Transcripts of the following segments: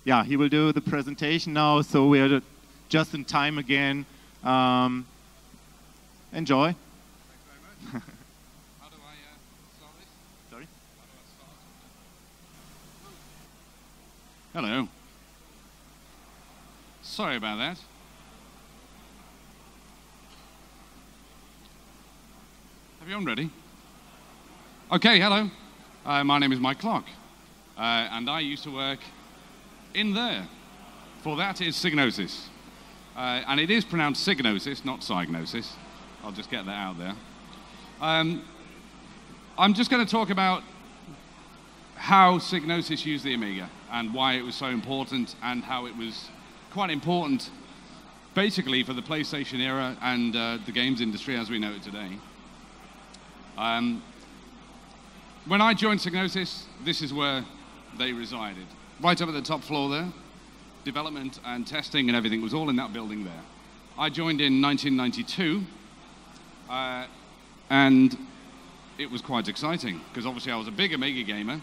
yeah, he will do the presentation now, so we're just in time again. Enjoy. Thanks very much. How do I start this? Sorry? How do I start? Hello. Sorry about that. Have you on ready? Okay, hello. My name is Mike Clarke, and I used to work in there. For that is Psygnosis. And it is pronounced Psygnosis, not Psygnosis. I'll just get that out there. I'm just going to talk about how Psygnosis used the Amiga and why it was so important, and how it was quite important basically for the PlayStation era and the games industry as we know it today. When I joined Psygnosis, this is where they resided. Right up at the top floor there. Development and testing and everything was all in that building there. I joined in 1992, and it was quite exciting, because obviously I was a big Amiga gamer.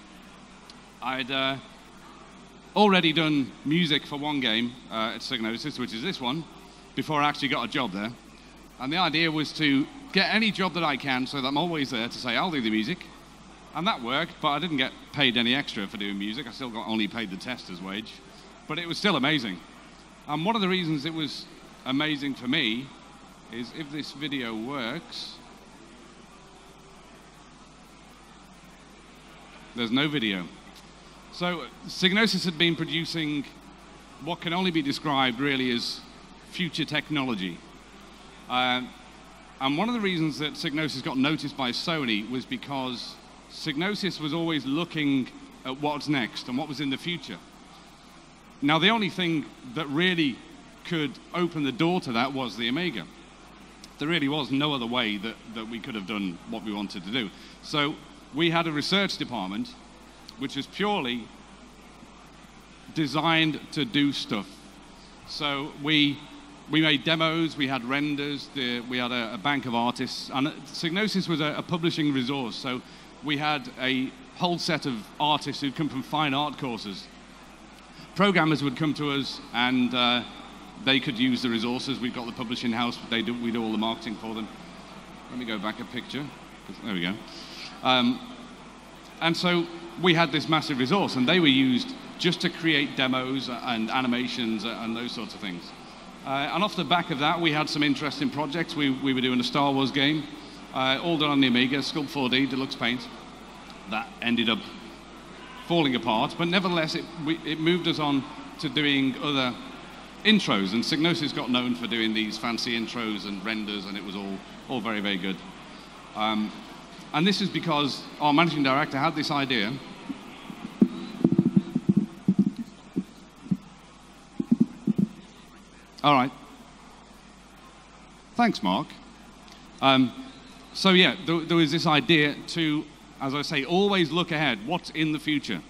I'd already done music for one game at Psygnosis, which is this one, before I actually got a job there. And the idea was to get any job that I can, so that I'm always there to say, I'll do the music. And that worked, but I didn't get paid any extra for doing music. I still got only paid the tester's wage. But it was still amazing. And one of the reasons it was amazing for me is, if this video works, there's no video. So Psygnosis had been producing what can only be described really as future technology. And one of the reasons that Psygnosis got noticed by Sony was because Psygnosis was always looking at what's next and what was in the future. Now, the only thing that really could open the door to that was the Amiga. There really was no other way that we could have done what we wanted to do. So we had a research department which was purely designed to do stuff. So we made demos, we had renders, we had a bank of artists, and Psygnosis was a publishing resource. So we had a whole set of artists who'd come from fine art courses. Programmers would come to us, and they could use the resources. We've got the publishing house, we do all the marketing for them. Let me go back a picture. There we go. And so we had this massive resource, and they were used just to create demos and animations and those sorts of things. And off the back of that, we had some interesting projects. We were doing a Star Wars game, all done on the Amiga, Sculpt 4D, Deluxe Paint. That ended up falling apart, but nevertheless, it moved us on to doing other intros, and Psygnosis got known for doing these fancy intros and renders, and it was all very, very good. And this is because our managing director had this idea. All right. Thanks, Mark. So yeah, there was this idea to, as I say, always look ahead, what's in the future.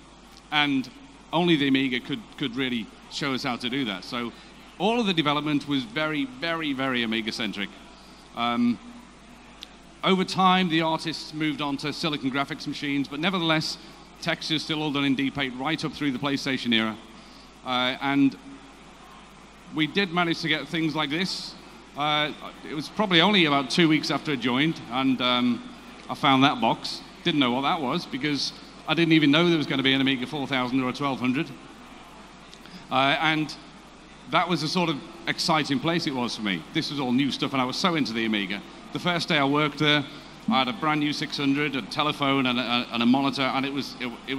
And only the Amiga could really show us how to do that. So all of the development was very, very, very Amiga-centric. Over time, the artists moved on to silicon graphics machines, but nevertheless, textures still all done in D-Paint right up through the PlayStation era. And we did manage to get things like this. It was probably only about 2 weeks after I joined, and I found that box. Didn't know what that was, because I didn't even know there was going to be an Amiga 4000 or a 1200. And that was the sort of exciting place it was for me. This was all new stuff, and I was so into the Amiga. The first day I worked there, I had a brand new 600, a telephone, and a monitor, and it was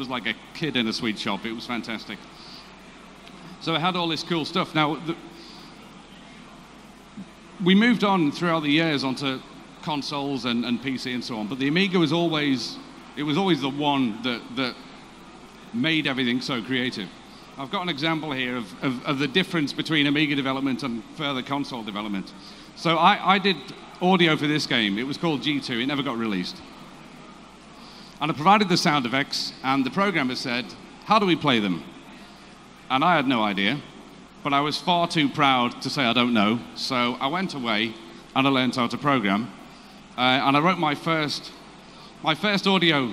like a kid in a sweet shop. It was fantastic. So I had all this cool stuff. Now, we moved on throughout the years onto consoles and PC and so on, but the Amiga was always the one that made everything so creative. I've got an example here of the difference between Amiga development and further console development. So I did audio for this game. It was called G2. It never got released. And I provided the sound effects, and the programmer said, how do we play them? And I had no idea, but I was far too proud to say I don't know. So I went away and I learned how to program. And I wrote my first audio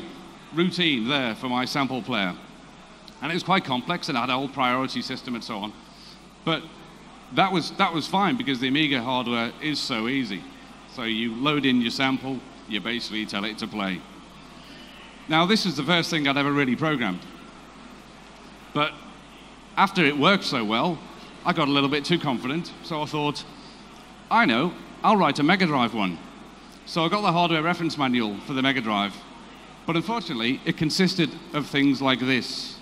routine there for my sample player. And it was quite complex, and it had a whole priority system and so on. But that was fine, because the Amiga hardware is so easy. So you load in your sample, you basically tell it to play. Now, this is the first thing I'd ever really programmed. But after it worked so well, I got a little bit too confident, so I thought, I know, I'll write a Mega Drive one. So I got the hardware reference manual for the Mega Drive, but unfortunately, it consisted of things like this.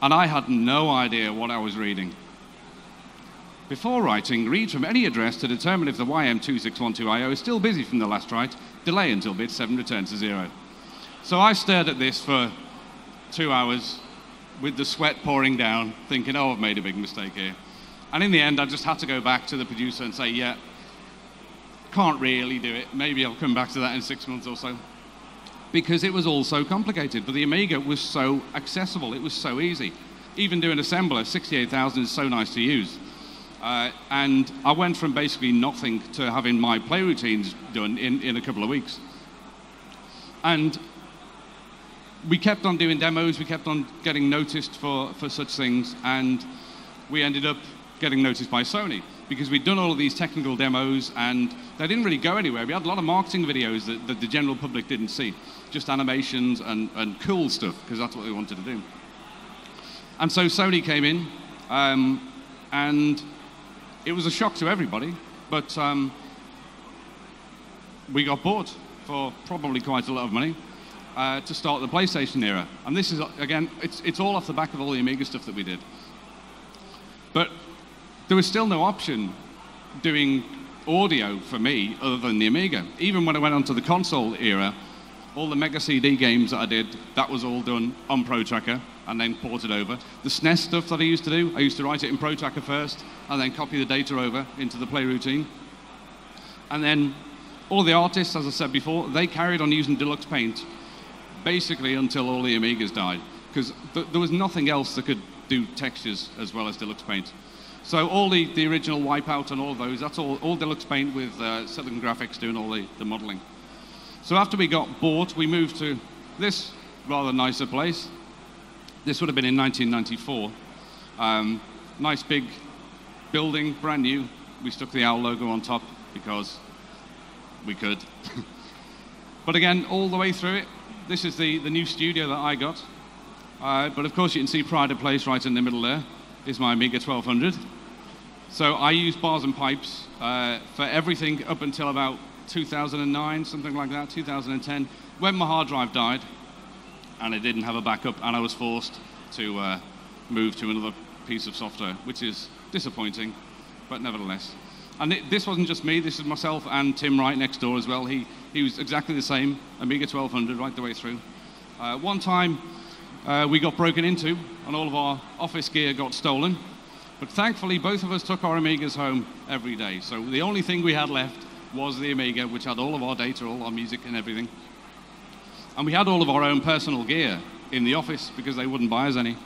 And I had no idea what I was reading. Before writing, read from any address to determine if the YM2612IO is still busy from the last write. Delay until bit 7 returns to 0. So I stared at this for 2 hours with the sweat pouring down, thinking, oh, I've made a big mistake here. And in the end, I just had to go back to the producer and say, yeah, can't really do it. Maybe I'll come back to that in 6 months or so. Because it was all so complicated. But the Amiga was so accessible. It was so easy. Even doing assembler, 68,000 is so nice to use. And I went from basically nothing to having my play routines done in a couple of weeks. And we kept on doing demos, we kept on getting noticed for such things, and we ended up getting noticed by Sony, because we'd done all of these technical demos, and they didn't really go anywhere. We had a lot of marketing videos that the general public didn't see, just animations and cool stuff, because that's what they wanted to do. And so Sony came in, and it was a shock to everybody, but we got bought for probably quite a lot of money to start the PlayStation era. And this is, again, it's all off the back of all the Amiga stuff that we did. But there was still no option doing audio for me other than the Amiga. Even when I went onto the console era, all the Mega CD games that I did, that was all done on ProTracker and then ported over. The SNES stuff that I used to do, I used to write it in ProTracker first and then copy the data over into the play routine. And then all the artists, as I said before, they carried on using Deluxe Paint basically until all the Amigas died, because there was nothing else that could do textures as well as Deluxe Paint. So all the original Wipeout and all those, that's all Deluxe Paint with Silicon Graphics doing all the modeling. So after we got bought, we moved to this rather nicer place. This would have been in 1994. Nice big building, brand new. We stuck the OWL logo on top because we could. But again, all the way through it, this is the new studio that I got. But of course, you can see Pride of Place right in the middle there is my Amiga 1200. So I used bars and pipes for everything up until about 2009, something like that, 2010, when my hard drive died and I didn't have a backup, and I was forced to move to another piece of software, which is disappointing, but nevertheless. And this wasn't just me, this is myself and Tim right next door as well. He was exactly the same, Amiga 1200 right the way through. One time we got broken into and all of our office gear got stolen, but thankfully both of us took our Amigas home every day. So the only thing we had left was the Amiga, which had all of our data, all our music and everything. And we had all of our own personal gear in the office because they wouldn't buy us any.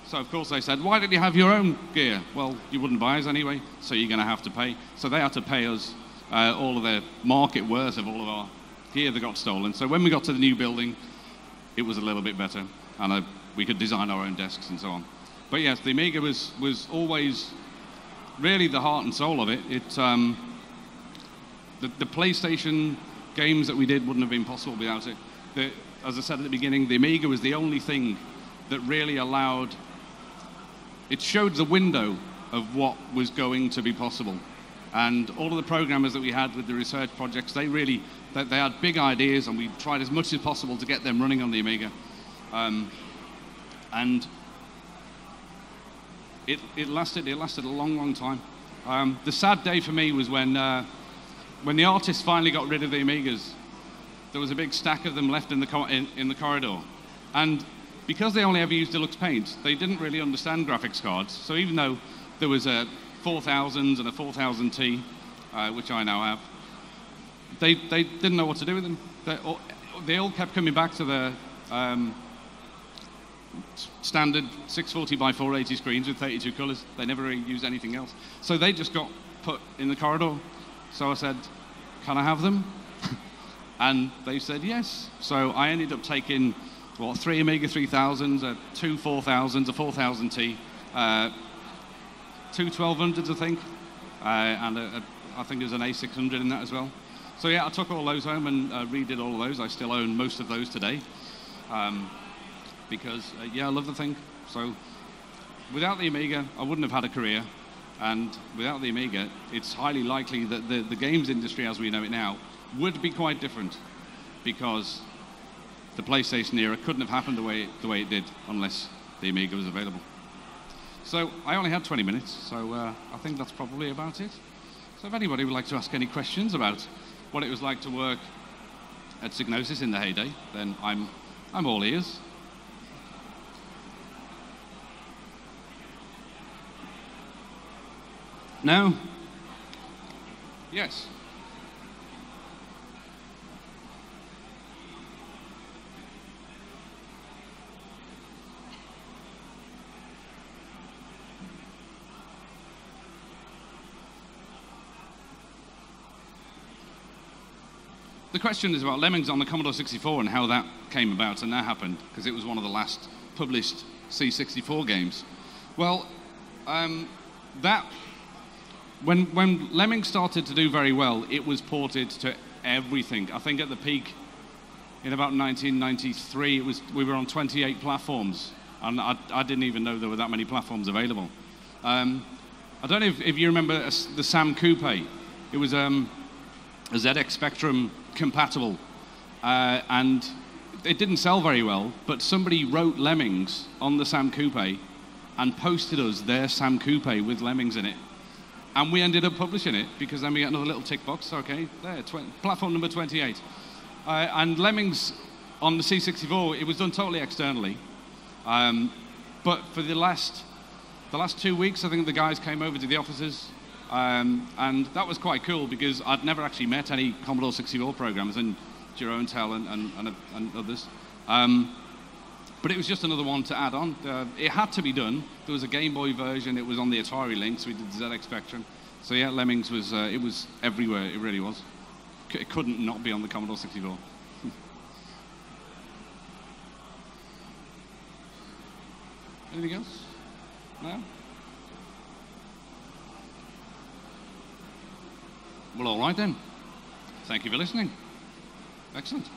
So of course they said, why don't you have your own gear? Well, you wouldn't buy us anyway, so you're going to have to pay. So they had to pay us all of their market worth of all of our gear that got stolen. So when we got to the new building, it was a little bit better, and we could design our own desks and so on. But yes, the Amiga was always really the heart and soul of it. The PlayStation games that we did wouldn't have been possible without it. As I said at the beginning, the Amiga was the only thing that really allowed, it showed the window of what was going to be possible. And all of the programmers that we had with the research projects, they had big ideas, and we tried as much as possible to get them running on the Amiga. And it lasted a long, long time. The sad day for me was when the artists finally got rid of the Amigas. There was a big stack of them left in the corridor. And because they only ever used Deluxe Paint, they didn't really understand graphics cards. So even though there was a 4000s and a 4000T, which I now have, they didn't know what to do with them. They all kept coming back to the standard 640 by 480 screens with 32 colors. They never really used anything else. So they just got put in the corridor. So I said, can I have them? And they said yes. So I ended up taking what, 3 Amiga3000s, 2 4000s, a 4000T, 2 1200s, I think, and I think there's an A600 in that as well. So yeah, I took all those home and redid all of those. I still own most of those today because, yeah, I love the thing. So without the Amiga, I wouldn't have had a career. And without the Amiga, it's highly likely that the games industry as we know it now would be quite different because the PlayStation era couldn't have happened the way it did unless the Amiga was available. So I only had 20 minutes, so I think that's probably about it. So if anybody would like to ask any questions about what it was like to work at Psygnosis in the heyday, then I'm all ears. No? Yes. The question is about Lemmings on the Commodore 64 and how that came about and that happened, because it was one of the last published C64 games. Well, when Lemmings started to do very well, it was ported to everything. I think at the peak, in about 1993, we were on 28 platforms, and I didn't even know there were that many platforms available. I don't know if you remember the Sam Coupe. It was a ZX Spectrum compatible, and it didn't sell very well, but somebody wrote Lemmings on the Sam Coupe and posted us their Sam Coupe with Lemmings in it. And we ended up publishing it, because then we got another little tick box, okay, there, platform number 28. And Lemmings on the C64, it was done totally externally. But for the last 2 weeks, I think the guys came over to the offices, and that was quite cool, because I'd never actually met any Commodore 64 programmers, and Jerome Tell and others. But it was just another one to add on. It had to be done. There was a Game Boy version. It was on the Atari Lynx. We did the ZX Spectrum. So yeah, Lemmings was it was everywhere. It really was. It couldn't not be on the Commodore 64. Anything else? No? Well, all right then. Thank you for listening. Excellent.